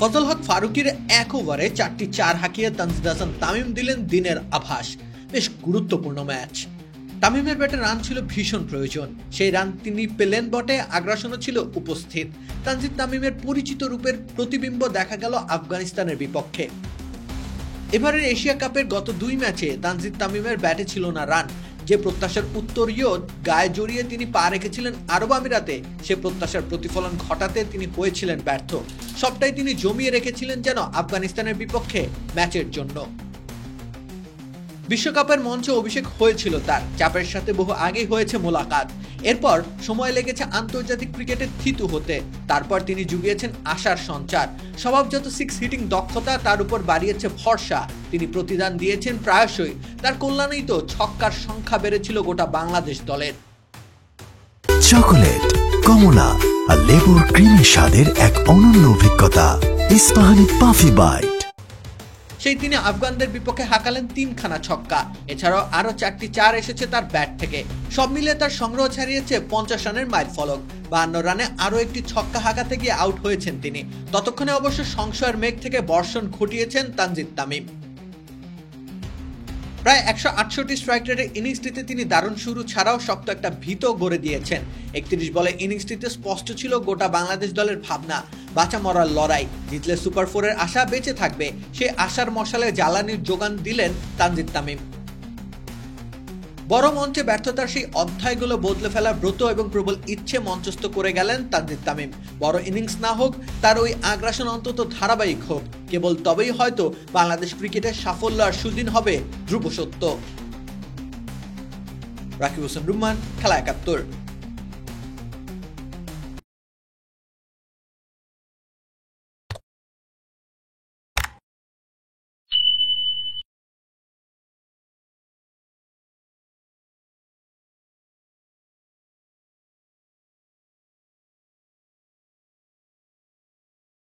ফজল হক ফারুকীর এক ওভারে 4টি 4 হাঁকিয়ে তানজিদ হাসান তামিম দিলেন দিনের আভাস। বেশ গুরুত্বপূর্ণ ম্যাচ। তামিমের ব্যাটে রান ছিল ভীষণ প্রয়োজন, সেই রান তিনি পেলেন বটে, আগ্রাসনও ছিল উপস্থিত। তানজিদ তামিমের পরিচিত রূপের প্রতিবিম্ব দেখা গেল আফগানিস্তানের বিপক্ষে। এবারের এশিয়া কাপের গত 2 ম্যাচে তানজিদ তামিমের ব্যাটে ছিল না রান। যে প্রত্যাশার উত্তরীয় গায়ে জড়িয়ে তিনি পা রেখেছিলেন আরব আমিরাতে, সে প্রত্যাশার প্রতিফলন ঘটাতে তিনি হয়েছিলেন ব্যর্থ। সবটাই তিনি জমিয়ে রেখেছিলেন যেন আফগানিস্তানের বিপক্ষে ম্যাচের জন্য। বিশ্বকাপের মঞ্চে অভিষেক হয়েছিল তার, চাপের সাথে বহু আগেই হয়েছে মোলাকাত। এরপর সময় লেগেছে আন্তর্জাতিক ক্রিকেটে থিতু হতে। তারপর তিনি জুগিয়েছেন আশার সঞ্চার। স্বভাবজাত 6 হিটিং দক্ষতা তার উপর বাড়িয়েছে ভরসা। তিনি প্রতিদান দিয়েছেন প্রায়শই। তার কল্যাণেই তো ছক্কার সংখ্যা বেড়েছিল গোটা বাংলাদেশ দলের। চকোলেট, কমলা আর লেবুর ক্রিমি স্বাদের এক অনন্য অভিজ্ঞতা। Ispahani puffy bite. সেই তিনি আফগানদের বিপক্ষে হাঁকালেন 3খানা ছক্কা। এছাড়াও আরো 4টি 4 এসেছে তার ব্যাট থেকে। সব মিলিয়ে তার সংগ্রহ ছাড়িয়েছে 50 রানের মাইল ফলক। 52 রানে আরো একটি ছক্কা হাঁকাতে গিয়ে আউট হয়েছেন তিনি। ততক্ষণে অবশ্য সংশয়ের মেঘ থেকে বর্ষণ ঘটিয়েছেন তানজিদ তামিম। প্রায় 168 স্ট্রাইক রেটের ইনিংসটিতে তিনি দারুণ শুরু ছাড়াও শক্ত একটা ভিত গড়ে দিয়েছেন। 31 বলে ইনিংসটিতে স্পষ্ট ছিল গোটা বাংলাদেশ দলের ভাবনা, বাঁচা মরার লড়াই। জিতলে সুপার 4-এর আশা বেঁচে থাকবে। সেই আশার মশালে জ্বালানির যোগান দিলেন তানজিদ তামিম। বড় মঞ্চে ব্যর্থতার সেই অধ্যায়গুলো বদলে ফেলার ব্রত এবং প্রবল ইচ্ছে মঞ্চস্থ করে গেলেন তানজিদ তামিম। বড় ইনিংস না হোক, তার ওই আগ্রাসন অন্তত ধারাবাহিক হোক। কেবল তবেই হয়তো বাংলাদেশ ক্রিকেটের সাফল্য আর সুদিন হবে ধ্রুব সত্য। রাকিব হোসেন রুম্মান, খেলা 71।